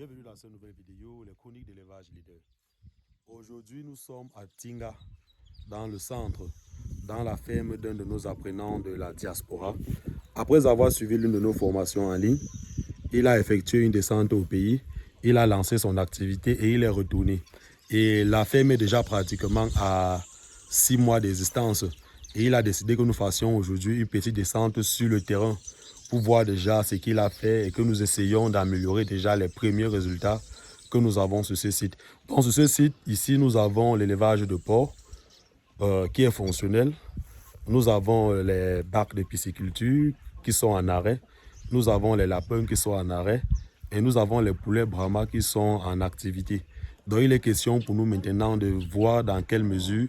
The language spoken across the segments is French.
Bienvenue dans cette nouvelle vidéo, les chroniques d'élevage leader. Aujourd'hui, nous sommes à Tinga, dans le centre, dans la ferme d'un de nos apprenants de la diaspora. Après avoir suivi l'une de nos formations en ligne, il a effectué une descente au pays, il a lancé son activité et il est retourné. Et la ferme est déjà pratiquement à 6 mois d'existence. Et il a décidé que nous fassions aujourd'hui une petite descente sur le terrain pour voir déjà ce qu'il a fait et que nous essayons d'améliorer déjà les premiers résultats que nous avons sur ce site. Donc sur ce site, ici, nous avons l'élevage de porcs qui est fonctionnel. Nous avons les bacs de pisciculture qui sont en arrêt. Nous avons les lapins qui sont en arrêt. Et nous avons les poulets Brahma qui sont en activité. Donc il est question pour nous maintenant de voir dans quelle mesure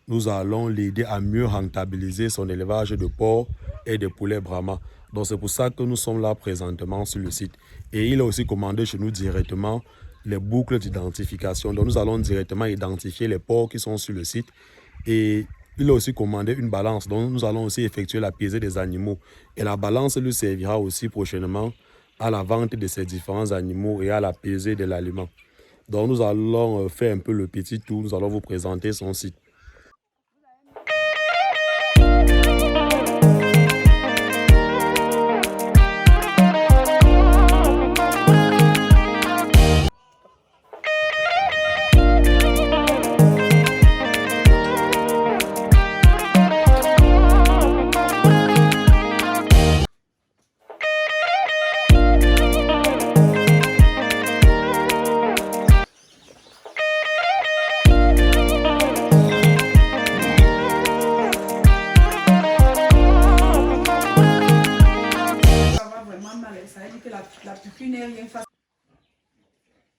nous allons l'aider à mieux rentabiliser son élevage de porcs et de poulets Brahma. Donc c'est pour ça que nous sommes là présentement sur le site. Et il a aussi commandé chez nous directement les boucles d'identification. Donc nous allons directement identifier les porcs qui sont sur le site. Et il a aussi commandé une balance. Donc nous allons aussi effectuer la pesée des animaux. Et la balance lui servira aussi prochainement à la vente de ces différents animaux et à la pesée de l'aliment. Donc nous allons faire un peu le petit tour. Nous allons vous présenter son site.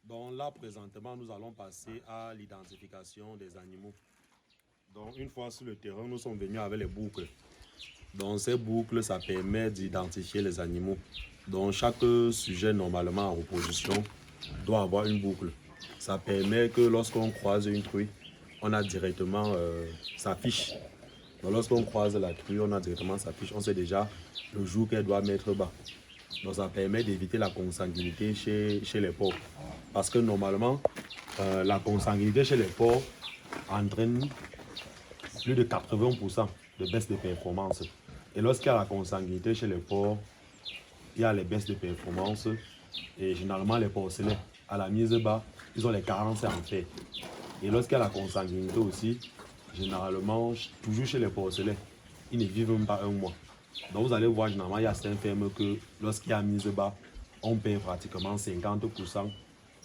Donc là, présentement, nous allons passer à l'identification des animaux. Donc une fois sur le terrain, nous sommes venus avec les boucles. Donc ces boucles, ça permet d'identifier les animaux. Donc chaque sujet normalement en reproduction doit avoir une boucle. Ça permet que lorsqu'on croise une truie, on a directement sa fiche. Donc lorsqu'on croise la truie, on a directement sa fiche. On sait déjà le jour qu'elle doit mettre bas. Donc ça permet d'éviter la consanguinité chez les porcs. Parce que normalement, la consanguinité chez les porcs entraîne plus de 80% de baisse de performance. Et lorsqu'il y a la consanguinité chez les porcs, il y a les baisses de performance. Et généralement, les porcelets, à la mise bas, ils ont les carences en fer. Et lorsqu'il y a la consanguinité aussi, généralement, toujours chez les porcelets, ils ne vivent même pas un mois. Donc vous allez voir, généralement, il y a certaines fermes que lorsqu'il y a mise bas, on perd pratiquement 50%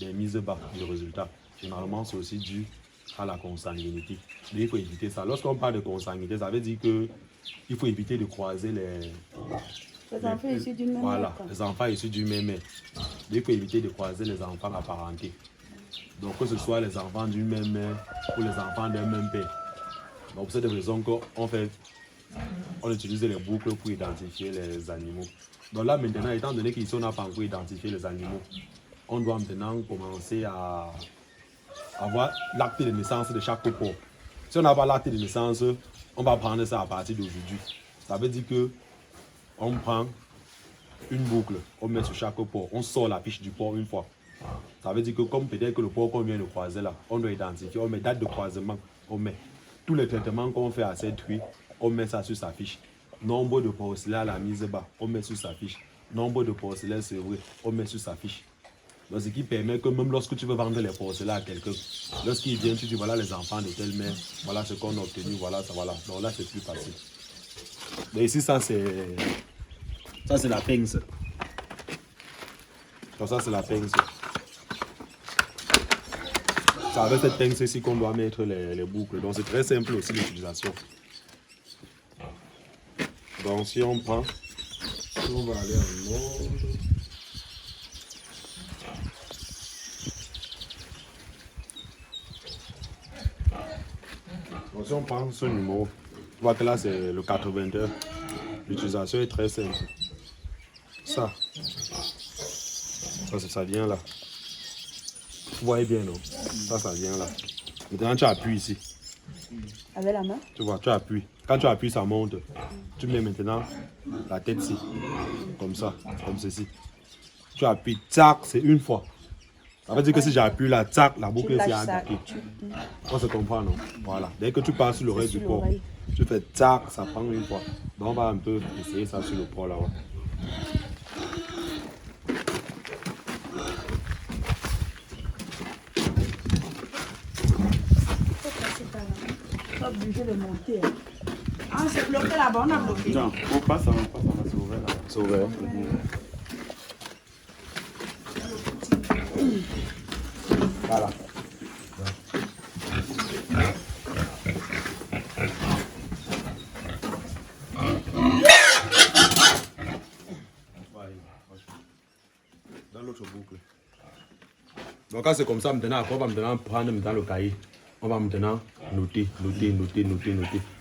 des mises bas du résultat. Généralement, c'est aussi dû à la consanguinité. Mais il faut éviter ça. Lorsqu'on parle de consanguinité, ça veut dire qu'il faut éviter de croiser les enfants issus d'une même mère. Voilà, les enfants issus d'une même mère. Il faut éviter de croiser les enfants apparentés. Donc que ce soit les enfants d'une même mère ou les enfants d'un même père. Donc pour cette raison on utilise les boucles pour identifier les animaux. Donc là maintenant, étant donné qu'ici on n'a pas encore identifié les animaux, on doit maintenant commencer à avoir l'acte de naissance de chaque porc. Si on n'a pas l'acte de naissance, on va prendre ça à partir d'aujourd'hui. Ça veut dire que on prend une boucle, on met sur chaque porc, on sort la fiche du porc une fois. Ça veut dire que comme peut-être que le porc qu'on vient de croiser là, on doit identifier, on met date de croisement, on met tous les traitements qu'on fait à cette truie, on met ça sur sa fiche. Nombre de porcelets à la mise bas, on met sur sa fiche. Nombre de porcelets sevrés, on met sur sa fiche. Donc, ce qui permet que même lorsque tu veux vendre les porcelets à quelqu'un, lorsqu'il vient, tu dis voilà les enfants de telle mère, voilà ce qu'on a obtenu, voilà ça, voilà. Donc là, c'est plus facile. Mais ici, ça c'est la pince. Donc ça, c'est la pince. C'est avec cette pince ici qu'on doit mettre les boucles. Donc c'est très simple aussi l'utilisation. Donc si on prend, on va aller en ordre. Donc si on prend ce numéro, tu vois que là c'est le 81. L'utilisation est très simple. Ça vient là. Vous voyez bien, non? Ça vient là. Maintenant tu appuies ici. Avec la main? Tu vois, tu appuies. Quand tu appuies, ça monte. Tu mets maintenant la tête ici. Comme ça, comme ceci. Tu appuies, tac, c'est une fois. Ça veut dire que si j'appuie là, tac, la boucle est lâches ça. attaquée. On se comprend, non? Voilà. Dès que tu passes sur l'oreille du sur porc, l'oreille. tu fais tac, ça prend une fois. Donc on va un peu essayer ça sur le porc là-bas. Pas obligé de monter. Ah, c'est bloqué là-bas, on a bloqué. Non, on passe, c'est ouvert là. C'est ouvert. Voilà. Dans l'autre boucle. Donc quand c'est comme ça, maintenant, après, on va maintenant prendre maintenant le cahier. On va maintenant noter.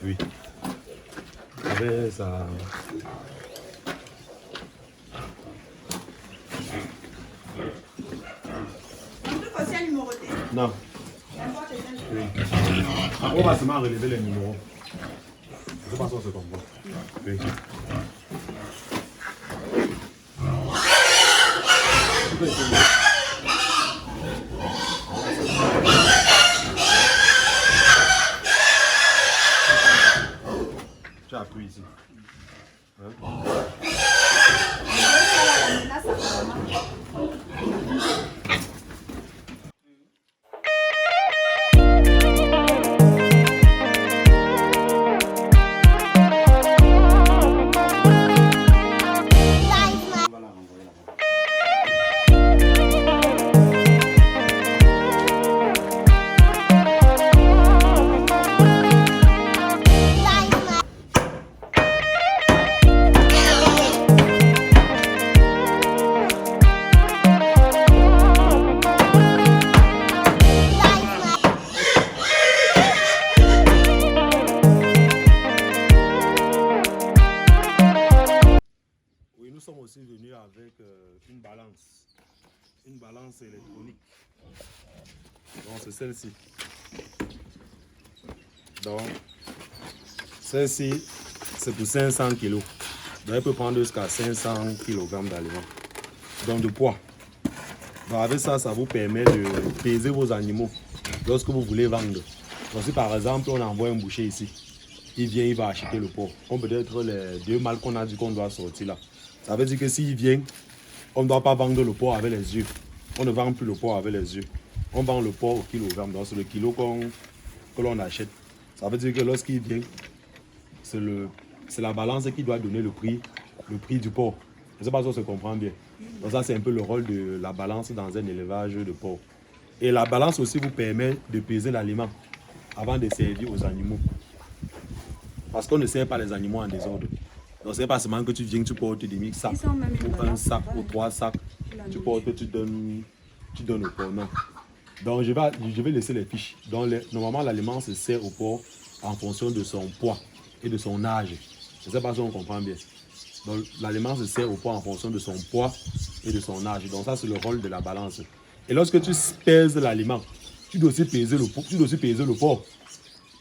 Oui. Avec ça. Non. Oui. Après, on va seulement relever les numéros. De toute façon, c'est comme ça. Oui. Tu appuies ici. Hein? Nous sommes aussi venus avec une balance électronique. Donc c'est celle-ci. Donc celle-ci c'est pour 500 kg. Donc elle peut prendre jusqu'à 500 kg d'aliments. Donc de poids. Donc avec ça, ça vous permet de peser vos animaux lorsque vous voulez vendre. Donc si par exemple on envoie un boucher ici, il vient, il va acheter le porc. Comme peut-être les 2 mâles qu'on a dit qu'on doit sortir là. Ça veut dire que s'il vient, on ne doit pas vendre le porc avec les yeux. On ne vend plus le porc avec les yeux. On vend le porc au kilogramme. Donc c'est le kilo que l'on achète. Ça veut dire que lorsqu'il vient, c'est la balance qui doit donner le prix du porc. Je ne sais pas si on se comprend bien. Donc ça c'est un peu le rôle de la balance dans un élevage de porc. Et la balance aussi vous permet de peser l'aliment avant de servir aux animaux. Parce qu'on ne sert pas les animaux en désordre. Donc c'est pas seulement que tu viens, tu portes des mix sacs, ou un sac, ou 3 sacs, tu portes, tu donnes au porc. Non. Donc je vais laisser les fiches. Donc normalement l'aliment se sert au porc en fonction de son poids et de son âge. Je ne sais pas si on comprend bien. Donc l'aliment se sert au porc en fonction de son poids et de son âge. Donc ça c'est le rôle de la balance. Et lorsque tu pèses l'aliment, tu dois aussi peser le porc.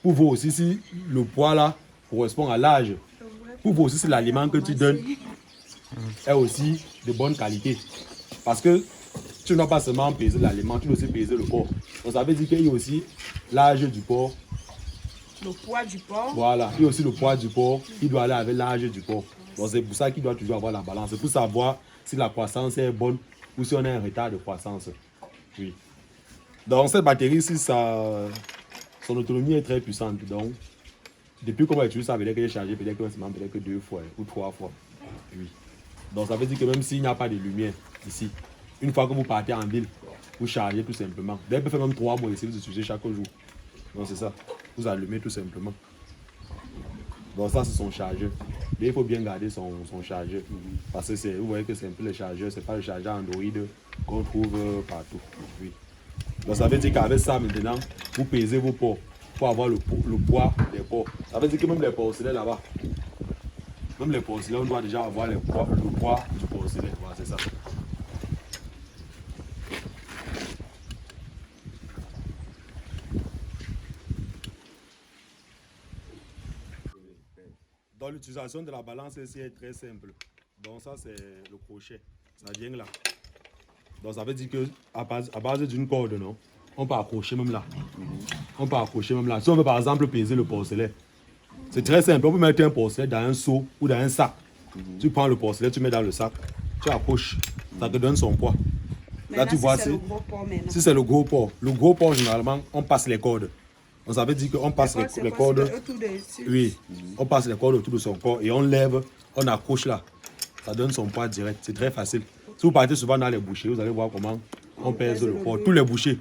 Pour voir aussi si le poids là correspond à l'âge. Pour voir aussi si l'aliment que tu donnes est aussi de bonne qualité. Parce que tu ne dois pas seulement peser l'aliment, tu dois aussi peser le porc. Donc ça veut dire qu'il y a aussi l'âge du porc. Le poids du porc. Voilà, il y a aussi le poids du porc, il doit aller avec l'âge du porc. Donc c'est pour ça qu'il doit toujours avoir la balance. C'est pour savoir si la croissance est bonne ou si on a un retard de croissance. Oui. Donc cette batterie ici, son autonomie est très puissante. Donc depuis qu'on va utiliser ça, peut-être que j'ai chargé peut-être que 2 fois ou 3 fois. Oui. Donc ça veut dire que même s'il n'y a pas de lumière ici, une fois que vous partez en ville, vous chargez tout simplement. D'ailleurs, vous pouvez faire même 3 mois ici, vous utilisez chaque jour. Donc c'est ça. Vous allumez tout simplement. Donc ça c'est son chargeur. Mais il faut bien garder son chargeur. Parce que vous voyez que c'est un peu le chargeur, c'est pas le chargeur Android qu'on trouve partout. Oui. Donc ça veut dire qu'avec ça maintenant, vous pesez vos porcs pour avoir le poids des porcs. Ça veut dire que même les porcelets là-bas, même les porcelets, on doit déjà avoir le poids du porcelet. Voilà, c'est ça. Donc l'utilisation de la balance ici est très simple. Donc ça c'est le crochet. Ça vient là. Donc ça veut dire qu'à base d'une corde, non, on peut accrocher même là. On peut accrocher même là. Si on veut par exemple peser le porcelet, c'est très simple. On peut mettre un porcelet dans un seau ou dans un sac. Tu prends le porcelet, tu mets dans le sac, tu accroches, ça te donne son poids. Là, tu vois, si c'est le gros porc, généralement, on passe les cordes. Donc, ça veut dire qu'on passe les cordes. Oui, on passe les cordes autour de son corps et on lève, on accroche là. Ça donne son poids direct. C'est très facile. Si vous partez souvent dans les bouchers, vous allez voir comment on pèse le porc. Tous les bouchers,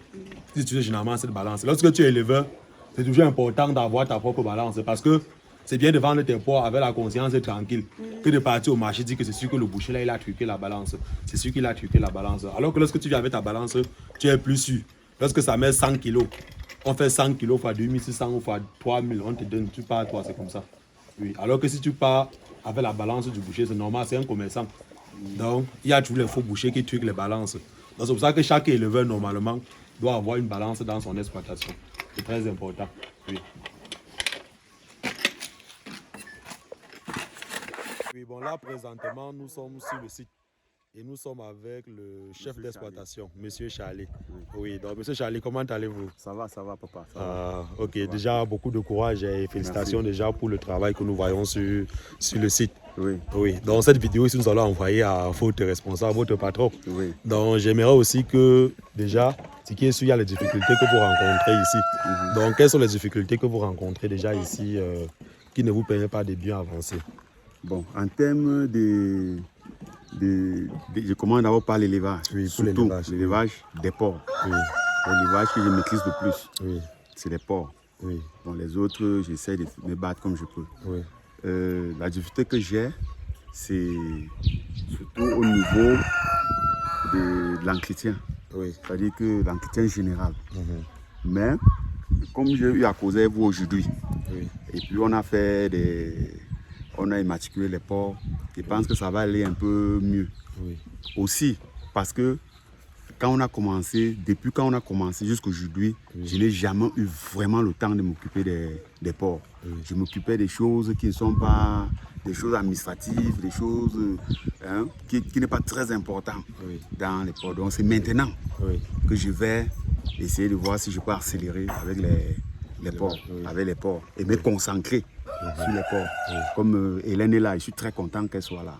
si tu utilises généralement cette balance. Lorsque tu es éleveur, c'est toujours important d'avoir ta propre balance parce que c'est bien de vendre tes porcs avec la conscience tranquille que de partir au marché dire que c'est sûr que le boucher là il a truqué la balance. C'est sûr qu'il a truqué la balance. Alors que lorsque tu viens avec ta balance, tu es plus sûr. Lorsque ça met 100 kilos, on fait 100 kilos fois 2600 ou fois 3000, on te donne, tu pars toi, c'est comme ça. Oui. Alors que si tu pars avec la balance du boucher, c'est normal, c'est un commerçant. Donc il y a toujours les faux bouchers qui truquent les balances. Donc c'est pour ça que chaque éleveur normalement doit avoir une balance dans son exploitation. C'est très important. Oui. Oui, bon là présentement nous sommes sur le site et nous sommes avec le chef d'exploitation, Monsieur Charlie. Oui, donc Monsieur Charlie, comment allez-vous? Ça va papa. Ça va. Ok, ça déjà va. Beaucoup de courage et félicitations. Merci. Déjà pour le travail que nous voyons sur le site. Oui. Oui, dans cette vidéo ici nous allons envoyer à votre responsable, votre patron. Oui. Donc j'aimerais aussi que déjà, ce qui est sûr, il y a les difficultés que vous rencontrez ici. Donc quelles sont les difficultés que vous rencontrez déjà ici qui ne vous permettent pas de bien avancer? Bon, en termes je commence d'abord par l'élevage. Oui, surtout l'élevage des porcs. Oui. L'élevage que je maîtrise le plus, oui. C'est les porcs. Oui. Bon, les autres, j'essaie de me battre comme je peux. Oui. La difficulté que j'ai, c'est surtout au niveau de l'entretien. Oui. C'est-à-dire que l'entretien général. Mais, comme j'ai eu à causer avec vous aujourd'hui, oui. Et puis on a immatriculé les porcs. Je pense que ça va aller un peu mieux. Oui. Aussi, parce que depuis quand on a commencé jusqu'aujourd'hui, je n'ai jamais eu vraiment le temps de m'occuper des porcs. Je m'occupais des choses qui ne sont pas des choses administratives, des choses qui n'est pas très importantes dans les porcs. Donc c'est maintenant que je vais essayer de voir si je peux accélérer avec les porcs, avec les porcs et me concentrer sur les porcs. Comme Hélène est là, je suis très content qu'elle soit là.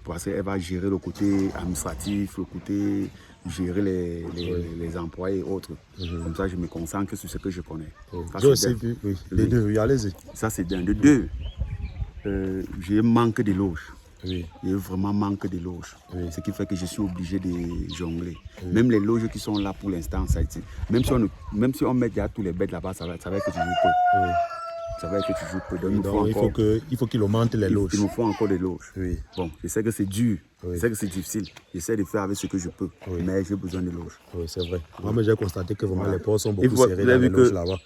Parce qu'elle va gérer le côté administratif, le côté gérer les employés et autres. Comme ça, je me concentre sur ce que je connais. J'ai aussi vu, les deux, allez-y. Ça, c'est d'un. De deux, j'ai manque de loges. Oui. Il y a vraiment manque de loges. Ce qui fait que je suis obligé de jongler. Même les loges qui sont là pour l'instant, ça a été. Même si on met déjà tous les bêtes là-bas, ça va être toujours peu. Ça va être toujours peu. Donc, il faut qu'il augmente les loges. Il nous faut encore des loges. Bon, je sais que c'est dur. Je sais que c'est difficile. J'essaie de faire avec ce que je peux. Mais j'ai besoin de loges. Oui, c'est vrai. Moi, j'ai constaté que vraiment les porcs sont beaucoup serrés dans les loges là-bas.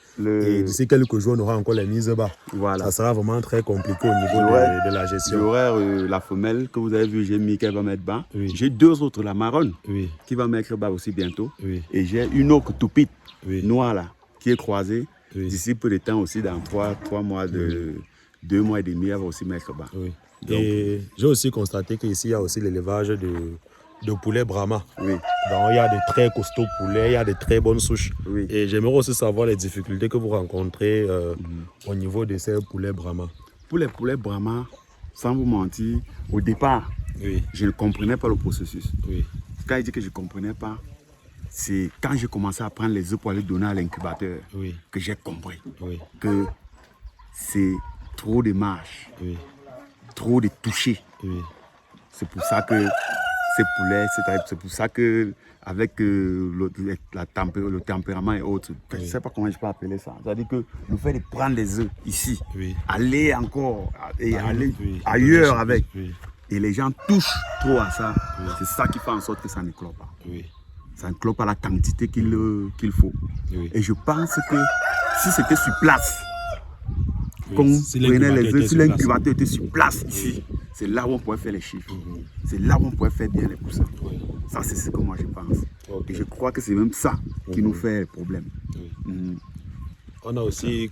Et d'ici quelques jours, on aura encore les mises bas. Voilà. Ça sera vraiment très compliqué au niveau de la gestion. J'aurai la femelle que vous avez vue, j'ai mis qu'elle va mettre bas. J'ai deux autres, la marronne, qui va mettre bas aussi bientôt. Et j'ai une autre toupite, noire là, qui est croisée. D'ici peu de temps aussi, dans 3 mois, 2 mois et demi, elle va aussi mettre bas. Donc, et j'ai aussi constaté qu'ici, il y a aussi l'élevage de poulets Brahma. Donc, il y a de très costauds poulets, il y a de très bonnes souches. Et j'aimerais aussi savoir les difficultés que vous rencontrez au niveau de ces poulets Brahma. Pour les poulets Brahma, sans vous mentir, au départ, je ne comprenais pas le processus. Quand je dis que je ne comprenais pas, c'est quand j'ai commencé à prendre les œufs pour aller donner à l'incubateur que j'ai compris que c'est trop de marche, trop de toucher. C'est pour ça que ces poulets, c'est pour ça que avec le tempérament et autres, je ne sais pas comment je peux appeler ça. C'est-à-dire que le fait de prendre les œufs ici, aller encore et aller ailleurs avec, et les gens touchent trop à ça, c'est ça qui fait en sorte que ça ne clôt pas. Ça ne clôt pas la quantité qu'il faut. Et je pense que si c'était sur place, qu'on prenait les œufs, si l'incubateur était sur place ici, c'est là où on pourrait faire les chiffres. C'est là où on pourrait faire bien les poussins. Ça, c'est ce que moi je pense. Et je crois que c'est même ça qui nous fait problème. On a aussi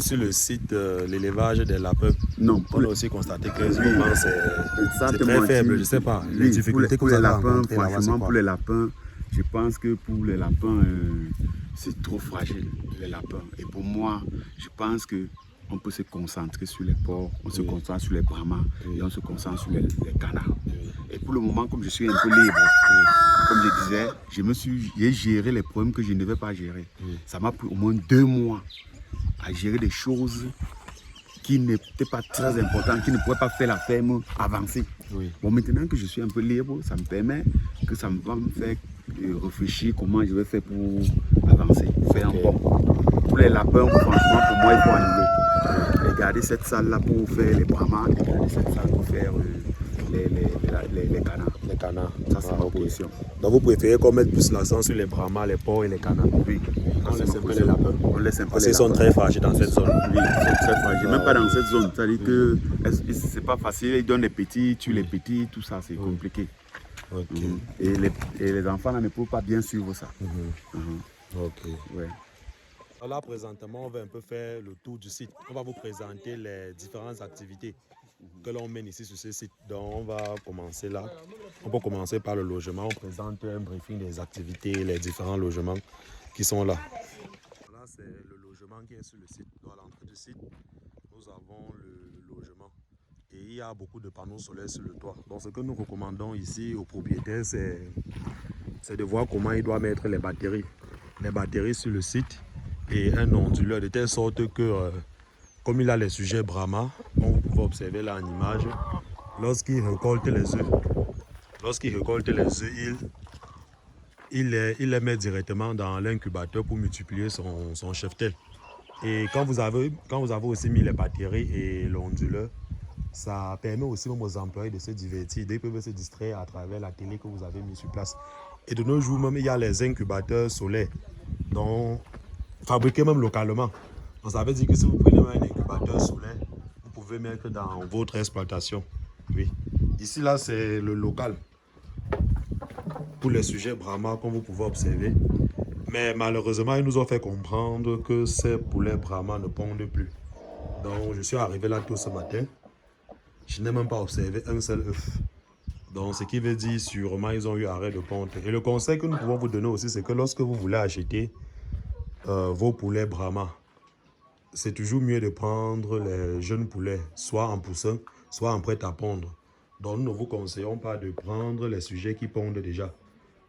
sur le site l'élevage des lapins. Non, On a aussi constaté que c'est très mentir, faible, je ne sais pas. Les difficultés que vous les avez lapins, rencontrées là-bas, c'est franchement, quoi? pour les lapins, je pense que pour les lapins, c'est trop fragile, les lapins. Et pour moi, je pense que on peut se concentrer sur les porcs, on se concentre sur les brahmas et on se concentre sur les canards. Et pour le moment, comme je suis un peu libre, comme je disais, j'ai géré les problèmes que je ne devais pas gérer. Ça m'a pris au moins 2 mois à gérer des choses qui n'étaient pas très importantes, qui ne pouvaient pas faire la ferme avancer. Bon, maintenant que je suis un peu libre, ça me permet que ça va me faire réfléchir comment je vais faire pour avancer, faire un bon. Pour les lapins, franchement, pour moi, il faut annuler. Garder cette salle-là pour faire les brahmas et garder cette salle pour faire les canards. Les canards. Ça, c'est ma position. Donc vous préférez qu'on mette plus l'accent sur les brahmas, les porcs et les canards? Oui. On laisse un peu les lapins. On laisse un peu Parce les qu'ils sont lapins. très fragiles dans cette zone. Oui, ils sont très fragiles. Même pas dans cette zone. C'est-à-dire que c'est pas facile. Ils donnent les petits, tuent les petits, tout ça, c'est compliqué. Et les enfants là, ne peuvent pas bien suivre ça. Ok. Ouais. Là, présentement, on va un peu faire le tour du site. On va vous présenter les différentes activités que l'on mène ici sur ce site. Donc, on va commencer là. On peut commencer par le logement. On présente un briefing des activités, les différents logements qui sont là. Là, c'est le logement qui est sur le site. Donc, à l'entrée du site, nous avons le logement. Et il y a beaucoup de panneaux solaires sur le toit. Donc, ce que nous recommandons ici aux propriétaires, c'est de voir comment il doit mettre les batteries. Les batteries sur le site et un onduleur de telle sorte que, comme il a les sujets Brahma, comme vous pouvez observer là en image, lorsqu'il récolte les œufs, il les met directement dans l'incubateur pour multiplier son cheptel. Et quand vous avez aussi mis les batteries et l'onduleur, ça permet aussi même aux employés de se divertir. Ils peuvent se distraire à travers la télé que vous avez mis sur place. Et de nos jours même, il y a les incubateurs solaires, donc fabriqués même localement. Donc ça veut dire que si vous prenez un incubateur solaire, vous pouvez mettre dans votre exploitation. Oui. Ici là, c'est le local pour les sujets Brahma, comme vous pouvez observer. Mais malheureusement, ils nous ont fait comprendre que ces poulets Brahma ne pondent plus. Donc je suis arrivé là tôt ce matin. Je n'ai même pas observé un seul œuf. Donc, ce qui veut dire sûrement ils ont eu arrêt de ponte. Et le conseil que nous pouvons vous donner aussi, c'est que lorsque vous voulez acheter vos poulets Brahma, c'est toujours mieux de prendre les jeunes poulets, soit en poussin, soit en prêt à pondre. Donc, nous ne vous conseillons pas de prendre les sujets qui pondent déjà.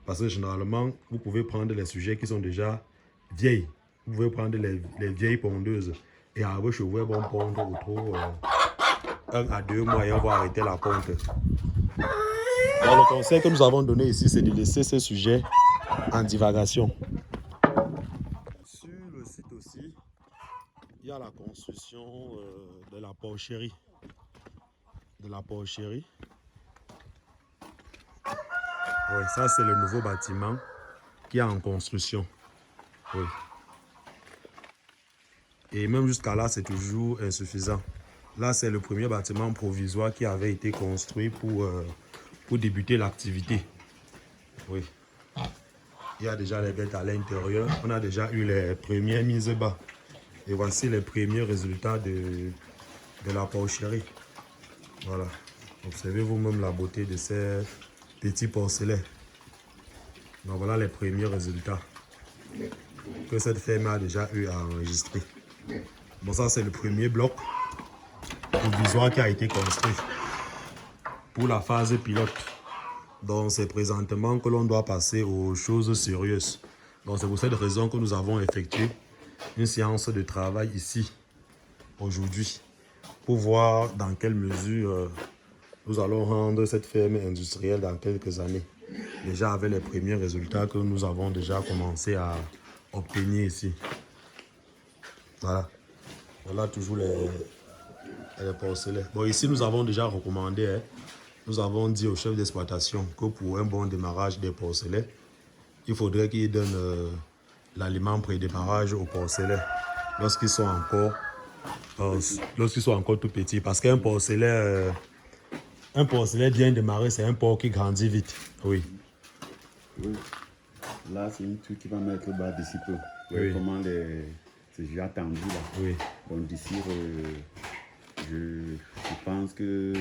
Parce que généralement, vous pouvez prendre les sujets qui sont déjà vieilles. Vous pouvez prendre les vieilles pondeuses. Et à vos chevaux vont pondre autour 1 à 2 mois et on va arrêter la ponte. Alors, le conseil que nous avons donné ici, c'est de laisser ces sujets en divagation. Sur le site aussi, il y a la construction de la porcherie. Oui, ça c'est le nouveau bâtiment qui est en construction. Oui. Et même jusqu'à là, c'est toujours insuffisant. Là, c'est le premier bâtiment provisoire qui avait été construit pour débuter l'activité. Oui. Il y a déjà les bêtes à l'intérieur. On a déjà eu les premières mises bas. Et voici les premiers résultats de la porcherie. Voilà. Observez vous-même la beauté de ces petits porcelets. Donc voilà les premiers résultats que cette ferme a déjà eu à enregistrer. Bon, ça c'est le premier bloc provisoire qui a été construit pour la phase pilote. Donc c'est présentement que l'on doit passer aux choses sérieuses. Donc c'est pour cette raison que nous avons effectué une séance de travail ici aujourd'hui pour voir dans quelle mesure nous allons rendre cette ferme industrielle dans quelques années. Déjà avec les premiers résultats que nous avons déjà commencé à obtenir ici. Voilà. Voilà toujours les porcelets. Bon, ici nous avons déjà recommandé, nous avons dit au chef d'exploitation que pour un bon démarrage des porcelets, il faudrait qu'il donne l'aliment pré-démarrage aux porcelets lorsqu'ils sont encore tout petits. Parce qu'un porcelet bien démarré, c'est un porc qui grandit vite. Oui. Oui. Là, c'est une truc qui va mettre bas d'ici peu. Oui. Comment C'est déjà tendu là. Oui. Donc d'ici, je pense que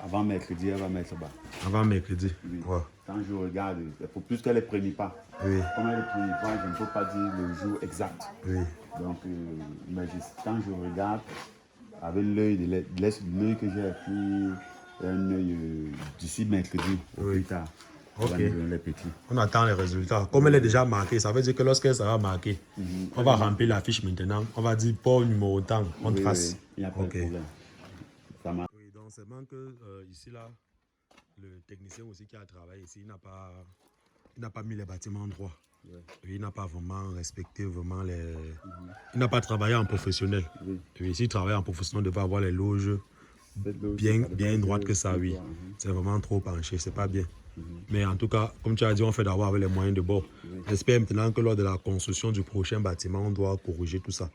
avant mercredi, elle va mettre bas. Avant mercredi. Oui. Ouais. Quand je regarde, il faut plus qu'elle ne prenne pas. Oui. Comme elle ne prenne pas, je ne peux pas dire le jour exact. Oui. Donc, quand je regarde, avec l'œil que j'ai pris, un œil d'ici mercredi, au plus tard, on va nous donner les petits. On attend les résultats. Comme elle est déjà marquée, ça veut dire que lorsqu'elle sera marquée, on va remplir la fiche maintenant. On va dire port numéro tant, on trace. Oui, il n'y a pas de problème. Ça marche. Oui, donc c'est vraiment que ici, là, le technicien aussi qui a travaillé ici, il n'a pas mis les bâtiments droits. Oui, il n'a pas vraiment respecté vraiment les... Il n'a pas travaillé en professionnel. Oui, s'il travaille en professionnel, il devait avoir les loges bien droites que ça, oui. C'est vraiment trop penché, c'est pas bien. Mais en tout cas, comme tu as dit, on fait d'abord avec les moyens de bord. J'espère maintenant que lors de la construction du prochain bâtiment, on doit corriger tout ça.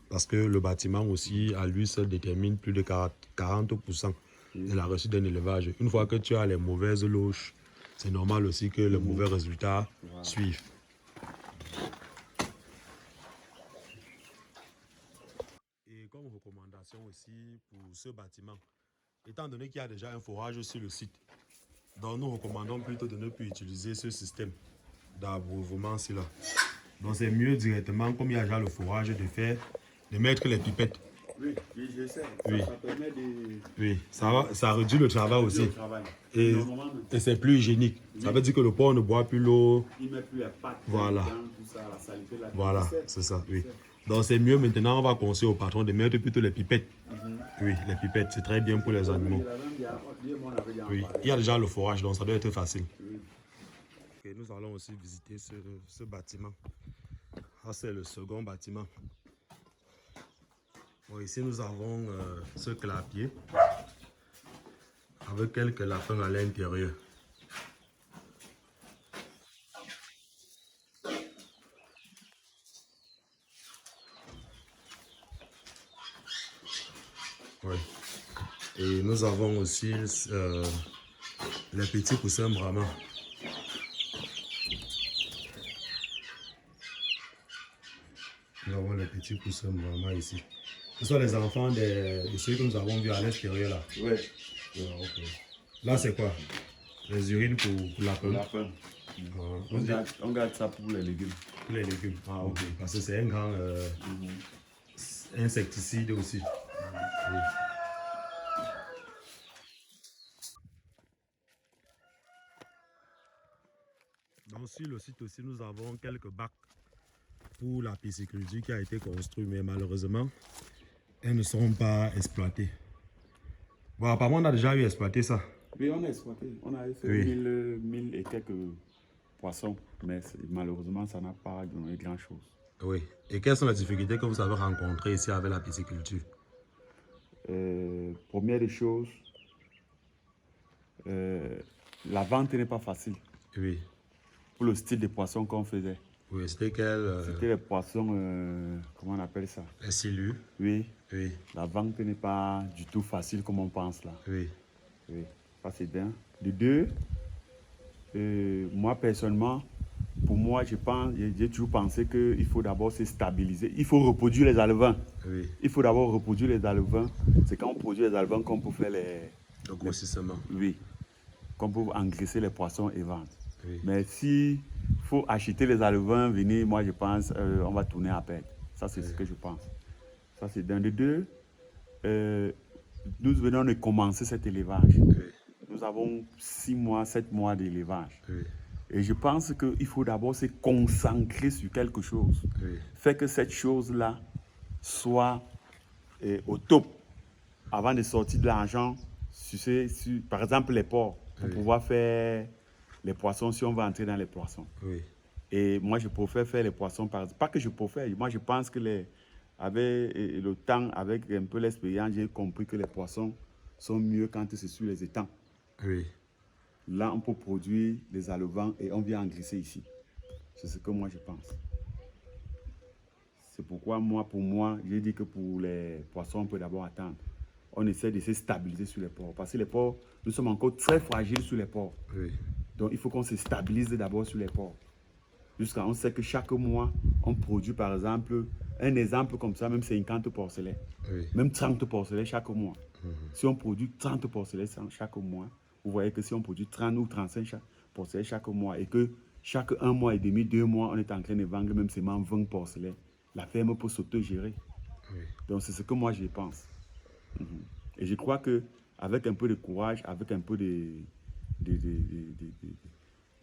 Parce que le bâtiment aussi, à lui seul, détermine plus de 40% de la réussite d'un élevage. Une fois que tu as les mauvaises loges, c'est normal aussi que les mauvais résultats suivent. Et comme recommandation aussi pour ce bâtiment, étant donné qu'il y a déjà un forage sur le site, donc nous recommandons plutôt de ne plus utiliser ce système d'abreuvement-ci là. Donc c'est mieux directement, comme il y a déjà le forage, de mettre les pipettes. Oui, je sais. Oui. Ça permet de... Oui, ça réduit le travail aussi. Et c'est plus hygiénique. Ça veut dire que le porc ne boit plus l'eau. Il met plus les pattes. Voilà. Tout ça, la saleté, Voilà, c'est ça, oui. Donc c'est mieux maintenant, on va conseiller au patron de mettre plutôt les pipettes. Oui, les pipettes, c'est très bien pour les animaux. Oui, il y a déjà le forage, donc ça doit être facile. Et nous allons aussi visiter ce bâtiment. Ah, c'est le second bâtiment. Bon, ici, nous avons ce clapier avec quelques lapins à l'intérieur. Oui. Et nous avons aussi les petits poussins brahma. Nous avons les petits poussins brahma ici. Ce sont les enfants de ceux que nous avons vus à l'extérieur là. Oui. Okay. Là, c'est quoi? Les urines pour lapin. On garde ça pour les légumes. Pour les légumes. Ah, ok. Parce que c'est un grand insecticide aussi. Oui. Donc, sur le site aussi, nous avons quelques bacs pour la pisciculture qui a été construite, mais malheureusement, elles ne seront pas exploitées. Bon, apparemment, on a déjà eu exploité ça. Oui, on a exploité. On a fait 1000 et quelques poissons, mais malheureusement, ça n'a pas donné grand-chose. Oui. Et quelles sont les difficultés que vous avez rencontrées ici avec la pisciculture? Première des choses, la vente n'est pas facile. Oui. Pour le style de poissons qu'on faisait. Oui, c'était quel C'était les poissons, comment on appelle ça? Les silures. Oui. Oui. La vente n'est pas du tout facile comme on pense là. Oui. Oui, ça c'est bien. De deux, moi personnellement, pour moi, j'ai toujours pensé qu'il faut d'abord se stabiliser. Il faut reproduire les alevins. Oui. Il faut d'abord reproduire les alevins. C'est quand on produit les alevins qu'on peut faire le grossissement. Oui. Qu'on peut engraisser les poissons et vendre. Oui. Mais si faut acheter les alevins, venir, moi je pense, on va tourner à perte. Ça c'est ce que je pense. Ça c'est d'un. De deux, nous venons de commencer cet élevage. Oui. Nous avons 6 mois, 7 mois d'élevage. Oui. Et je pense qu'il faut d'abord se concentrer sur quelque chose. Oui. Faire que cette chose-là soit au top avant de sortir de l'argent sur, par exemple, les porcs, pour pouvoir faire les poissons si on va entrer dans les poissons. Oui. Et moi, je préfère faire les poissons, pas que je préfère, moi je pense que avec le temps, avec un peu l'expérience, j'ai compris que les poissons sont mieux quand c'est sur les étangs. Oui. Là, on peut produire des alevins et on vient engraisser ici. C'est ce que moi je pense. C'est pourquoi pour moi, j'ai dit que pour les poissons, on peut d'abord attendre. On essaie de se stabiliser sur les porcs. Parce que les porcs, nous sommes encore très fragiles sur les porcs. Oui. Donc, il faut qu'on se stabilise d'abord sur les porcs. jusqu'à on sait que chaque mois, on produit par exemple, un exemple comme ça, même 50 porcelains, même 30 porcelains chaque mois. Si on produit 30 porcelains chaque mois, vous voyez que si on produit 30 ou 35 porcelains chaque mois et que chaque 1 mois et demi, 2 mois, on est en train de vendre même seulement 20 porcelains, la ferme peut s'auto-gérer. Donc c'est ce que moi je pense. Et je crois qu'avec un peu de courage, avec un peu de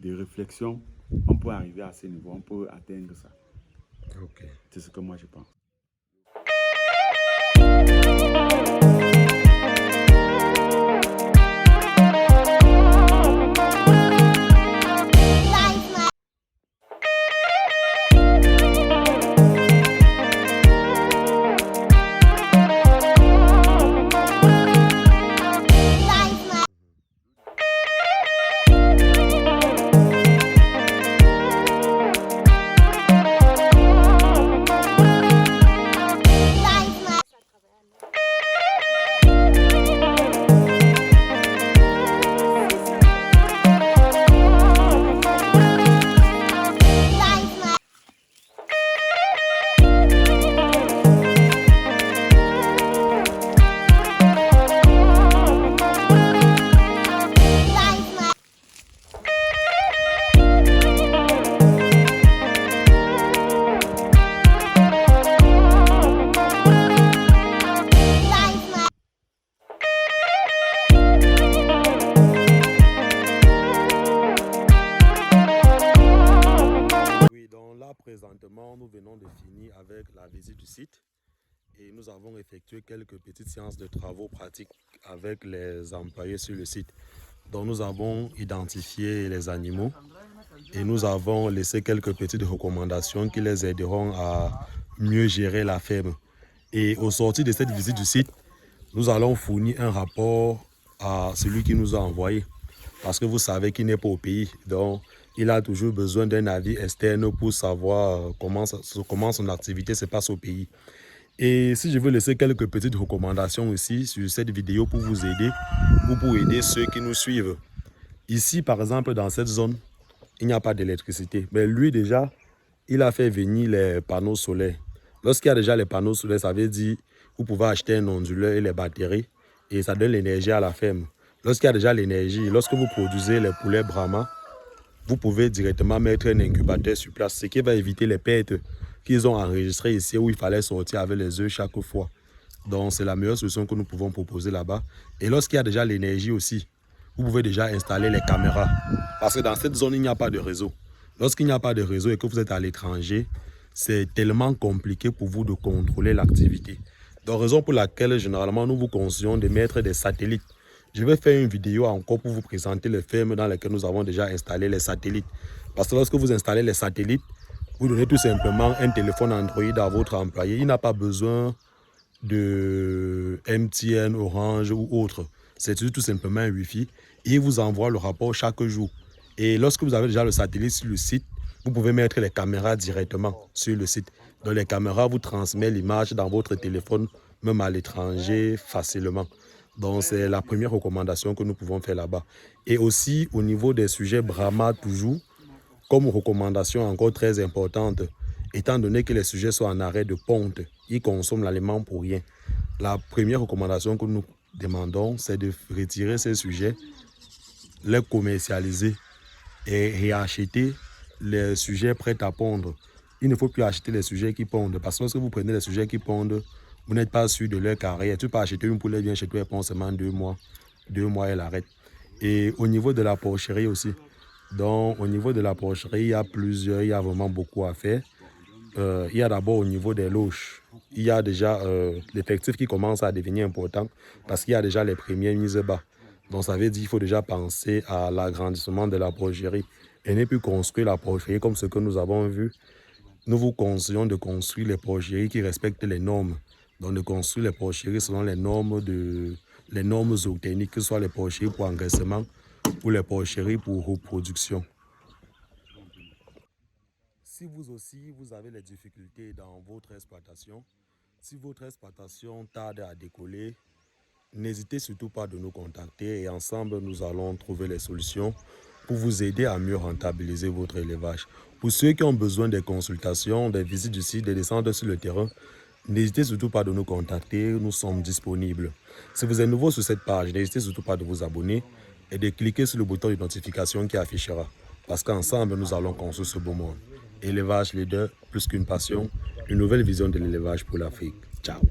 réflexion, on peut arriver à ce niveau, on peut atteindre ça. C'est ce que moi je pense. Présentement, nous venons de finir avec la visite du site et nous avons effectué quelques petites séances de travaux pratiques avec les employés sur le site. Donc nous avons identifié les animaux et nous avons laissé quelques petites recommandations qui les aideront à mieux gérer la ferme. Et au sortir de cette visite du site, nous allons fournir un rapport à celui qui nous a envoyé. Parce que vous savez qu'il n'est pas au pays, donc il a toujours besoin d'un avis externe pour savoir comment son activité se passe au pays. Et si je veux laisser quelques petites recommandations aussi sur cette vidéo pour vous aider ou pour aider ceux qui nous suivent. Ici, par exemple, dans cette zone, il n'y a pas d'électricité. Mais lui, déjà, il a fait venir les panneaux solaires. Lorsqu'il y a déjà les panneaux solaires, ça veut dire que vous pouvez acheter un onduleur et les batteries et ça donne l'énergie à la ferme. Lorsqu'il y a déjà l'énergie, lorsque vous produisez les poulets Brahma, vous pouvez directement mettre un incubateur sur place, ce qui va éviter les pertes qu'ils ont enregistrées ici où il fallait sortir avec les œufs chaque fois. Donc c'est la meilleure solution que nous pouvons proposer là-bas. Et lorsqu'il y a déjà l'énergie aussi, vous pouvez déjà installer les caméras. Parce que dans cette zone, il n'y a pas de réseau. Lorsqu'il n'y a pas de réseau et que vous êtes à l'étranger, c'est tellement compliqué pour vous de contrôler l'activité. Donc raison pour laquelle généralement nous vous conseillons de mettre des satellites. Je vais faire une vidéo encore pour vous présenter les fermes dans lesquelles nous avons déjà installé les satellites. Parce que lorsque vous installez les satellites, vous donnez tout simplement un téléphone Android à votre employé. Il n'a pas besoin de MTN, Orange ou autre. C'est tout simplement un Wi-Fi. Il vous envoie le rapport chaque jour. Et lorsque vous avez déjà le satellite sur le site, vous pouvez mettre les caméras directement sur le site. Donc les caméras vous transmettent l'image dans votre téléphone, même à l'étranger, facilement. Donc c'est la première recommandation que nous pouvons faire là-bas. Et aussi au niveau des sujets Brahma toujours, comme recommandation encore très importante, étant donné que les sujets sont en arrêt de ponte, ils consomment l'aliment pour rien. La première recommandation que nous demandons, c'est de retirer ces sujets, les commercialiser et réacheter les sujets prêts à pondre. Il ne faut plus acheter les sujets qui pondent, parce que lorsque vous prenez les sujets qui pondent, vous n'êtes pas sûr de leur carrière. Tu peux acheter une poule, bien chez toi, elle pond seulement 2 mois. 2 mois, elle arrête. Et au niveau de la porcherie aussi. Donc, au niveau de la porcherie, il y a vraiment beaucoup à faire. Il y a d'abord au niveau des loges. Il y a déjà l'effectif qui commence à devenir important parce qu'il y a déjà les premières mises bas. Donc, ça veut dire qu'il faut déjà penser à l'agrandissement de la porcherie et ne plus construire la porcherie comme ce que nous avons vu. Nous vous conseillons de construire les porcheries qui respectent les normes. Donc, de construire les porcheries selon les normes zootechniques, que ce soit les porcheries pour engraissement ou les porcheries pour reproduction. Si vous aussi, vous avez des difficultés dans votre exploitation, si votre exploitation tarde à décoller, n'hésitez surtout pas de nous contacter et ensemble, nous allons trouver les solutions pour vous aider à mieux rentabiliser votre élevage. Pour ceux qui ont besoin des consultations, des visites du site, des descentes sur le terrain, n'hésitez surtout pas de nous contacter, nous sommes disponibles. Si vous êtes nouveau sur cette page, n'hésitez surtout pas de vous abonner et de cliquer sur le bouton de notification qui affichera. Parce qu'ensemble, nous allons construire ce beau monde. Élevage leader, plus qu'une passion, une nouvelle vision de l'élevage pour l'Afrique. Ciao.